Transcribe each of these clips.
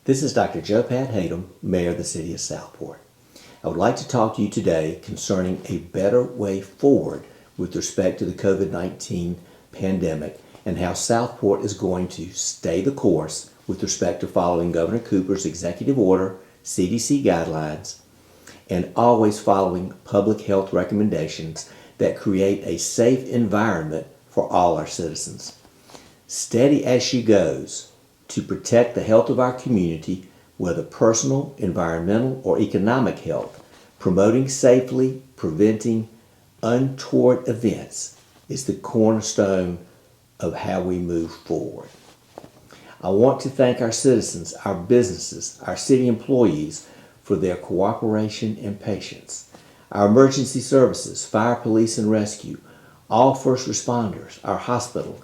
This is Dr. Joe Pat Hatem, Mayor of the City of Southport. I would like to talk to you today concerning a better way forward with respect to the COVID-19 pandemic and how Southport is going to stay the course with respect to following Governor Cooper's executive order, CDC guidelines, and always following public health recommendations that create a safe environment for all our citizens. Steady as she goes to protect the health of our community, whether personal, environmental, or economic health, promoting safely, preventing untoward events is the cornerstone of how we move forward. I want to thank our citizens, our businesses, our city employees for their cooperation and patience. Our emergency services, fire, police, and rescue, all first responders, our hospital,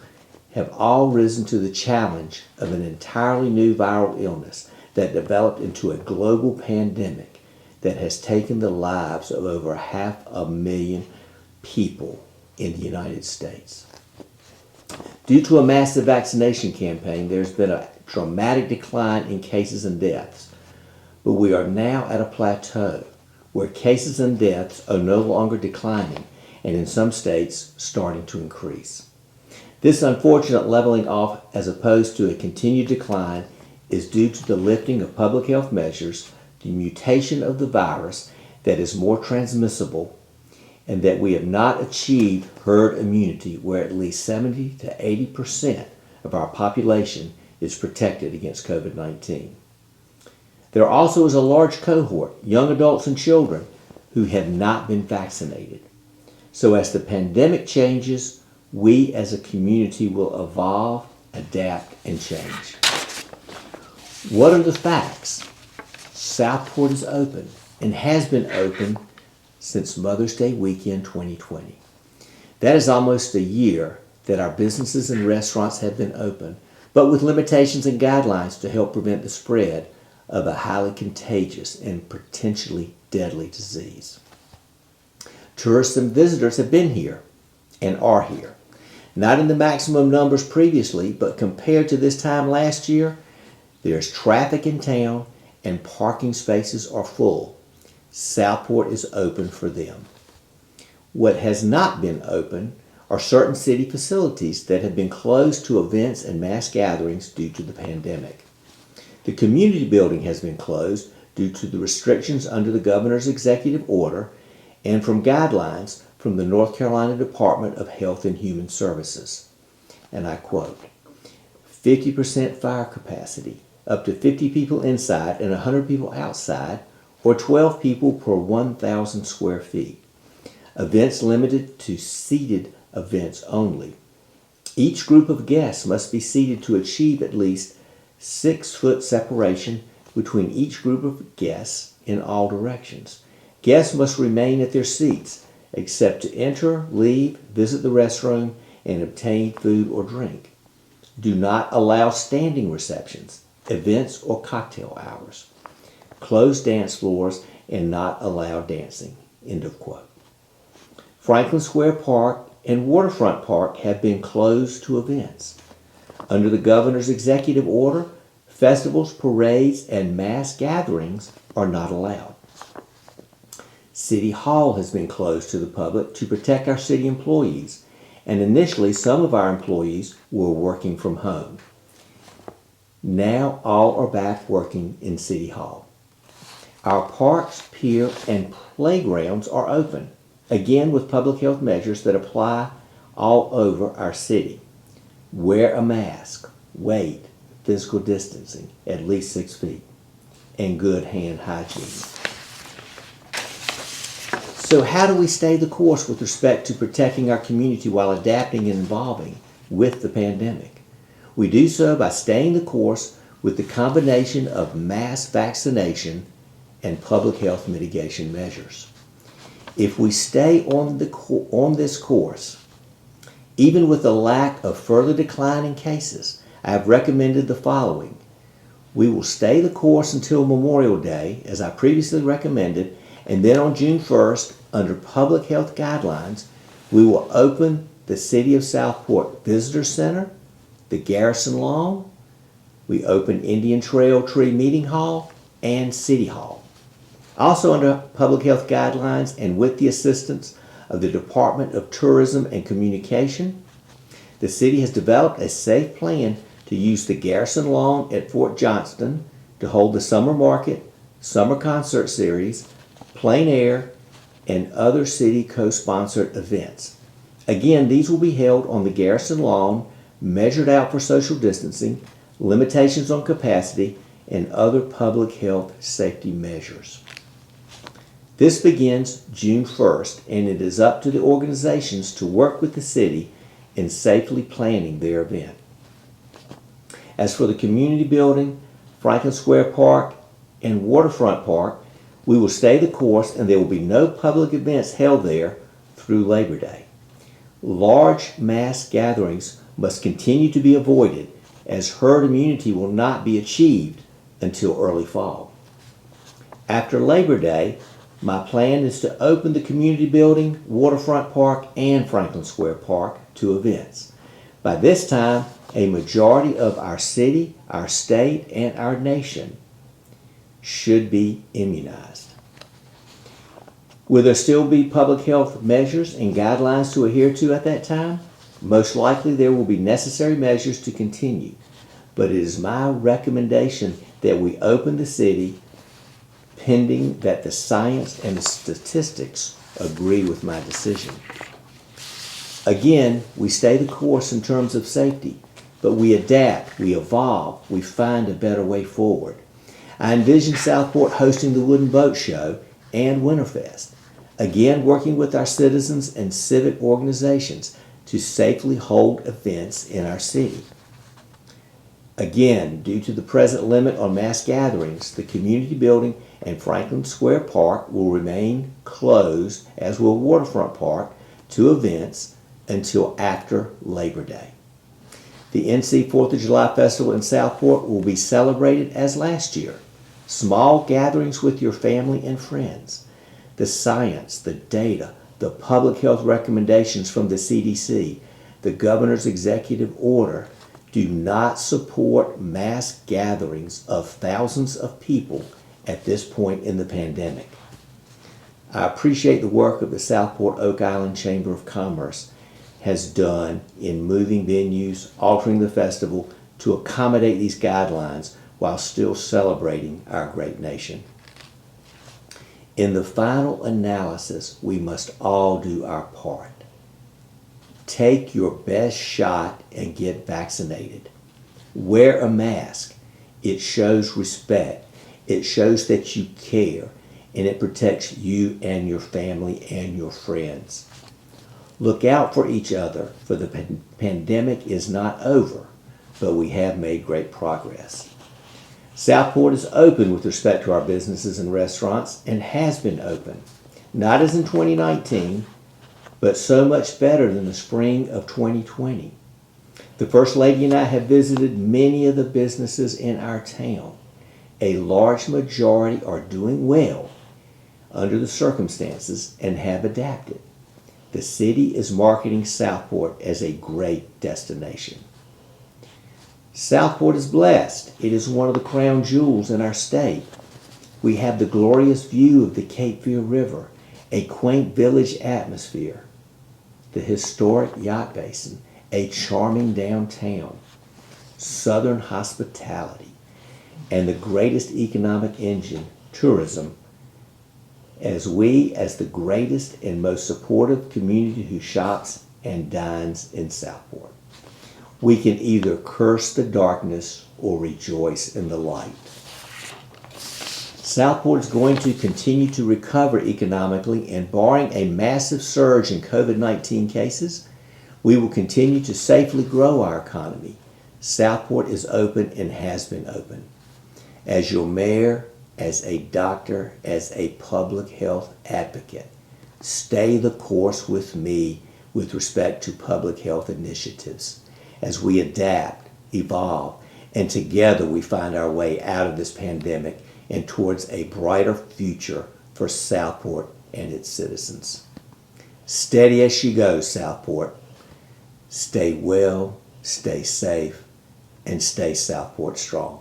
have all risen to the challenge of an entirely new viral illness that developed into a global pandemic that has taken the lives of over 500,000 people in the United States. Due to a massive vaccination campaign, there's been a dramatic decline in cases and deaths, but we are now at a plateau where cases and deaths are no longer declining and in some states starting to increase. This unfortunate leveling off as opposed to a continued decline is due to the lifting of public health measures, the mutation of the virus that is more transmissible, and that we have not achieved herd immunity where at least 70 to 80% of our population is protected against COVID-19. There also is a large cohort, young adults and children, who have not been vaccinated. So as the pandemic changes, we as a community will evolve, adapt, and change. What are the facts? Southport is open and has been open since Mother's Day weekend 2020. That is almost a year that our businesses and restaurants have been open, but with limitations and guidelines to help prevent the spread of a highly contagious and potentially deadly disease. Tourists and visitors have been here and are here. Not in the maximum numbers previously, but compared to this time last year, there's traffic in town and parking spaces are full. Southport is open for them. What has not been open are certain city facilities that have been closed to events and mass gatherings due to the pandemic. The community building has been closed due to the restrictions under the governor's executive order and from guidelines from the North Carolina Department of Health and Human Services. And I quote, 50% fire capacity, up to 50 people inside and 100 people outside, or 12 people per 1,000 square feet. Events limited to seated events only. Each group of guests must be seated to achieve at least 6-foot separation between each group of guests in all directions. Guests must remain at their seats except to enter, leave, visit the restroom, and obtain food or drink. Do not allow standing receptions, events, or cocktail hours. Close dance floors and not allow dancing. End of quote. Franklin Square Park and Waterfront Park have been closed to events. Under the governor's executive order, festivals, parades, and mass gatherings are not allowed. City Hall has been closed to the public to protect our city employees, and initially some of our employees were working from home. Now all are back working in City Hall. Our parks, pier, and playgrounds are open, again with public health measures that apply all over our city. Wear a mask, wait, physical distancing, at least 6 feet, and good hand hygiene. So how do we stay the course with respect to protecting our community while adapting and evolving with the pandemic? We do so by staying the course with the combination of mass vaccination and public health mitigation measures. If we stay on this course, even with the lack of further decline in cases, I have recommended the following. We will stay the course until Memorial Day, as I previously recommended, and then on June 1st, under public health guidelines, we will open the City of Southport Visitor Center, the Garrison Lawn, We opened Indian Trail Tree Meeting Hall and City Hall. Also under public health guidelines and with the assistance of the Department of Tourism and Communication, the city has developed a safe plan to use the Garrison Lawn at Fort Johnston to hold the summer market, summer concert series, plein air, and other city co-sponsored events. Again, these will be held on the Garrison Lawn, measured out for social distancing, limitations on capacity, and other public health safety measures. This begins June 1st, and it is up to the organizations to work with the city in safely planning their event. As for the community building, Franklin Square Park, and Waterfront Park, we will stay the course and there will be no public events held there through Labor Day. Large mass gatherings must continue to be avoided as herd immunity will not be achieved until early fall. After Labor Day, my plan is to open the community building, Waterfront Park, and Franklin Square Park to events. By this time, a majority of our city, our state, and our nation should be immunized. Will there still be public health measures and guidelines to adhere to at that time? Most likely there will be necessary measures to continue, but it is my recommendation that we open the city pending that the science and the statistics agree with my decision. Again, we stay the course in terms of safety, but we adapt, we evolve, we find a better way forward. I envision Southport hosting the Wooden Boat Show and Winterfest, again working with our citizens and civic organizations to safely hold events in our city. Again, due to the present limit on mass gatherings, the community building and Franklin Square Park will remain closed, as will Waterfront Park, to events until after Labor Day. The NC 4th of July Festival in Southport will be celebrated as last year. Small gatherings with your family and friends. The science, the data, the public health recommendations from the CDC, the governor's executive order do not support mass gatherings of thousands of people at this point in the pandemic. I appreciate the work of the Southport Oak Island Chamber of Commerce has done in moving venues, altering the festival to accommodate these guidelines while still celebrating our great nation. In the final analysis, we must all do our part. Take your best shot and get vaccinated. Wear a mask. It shows respect. It shows that you care, and it protects you and your family and your friends. Look out for each other, for the pandemic is not over, but we have made great progress. Southport is open with respect to our businesses and restaurants and has been open, not as in 2019, but so much better than the spring of 2020. The First Lady and I have visited many of the businesses in our town. A large majority are doing well under the circumstances and have adapted. The city is marketing Southport as a great destination. Southport is blessed. It is one of the crown jewels in our state. We have the glorious view of the Cape Fear River, a quaint village atmosphere, the historic yacht basin, a charming downtown, southern hospitality, and the greatest economic engine, tourism, as the greatest and most supportive community who shops and dines in Southport. We can either curse the darkness or rejoice in the light. Southport is going to continue to recover economically, and barring a massive surge in COVID-19 cases, we will continue to safely grow our economy. Southport is open and has been open. As your mayor, as a doctor, as a public health advocate, stay the course with me with respect to public health initiatives as we adapt, evolve, and together we find our way out of this pandemic and towards a brighter future for Southport and its citizens. Steady as she goes, Southport. Stay well, stay safe, and stay Southport strong.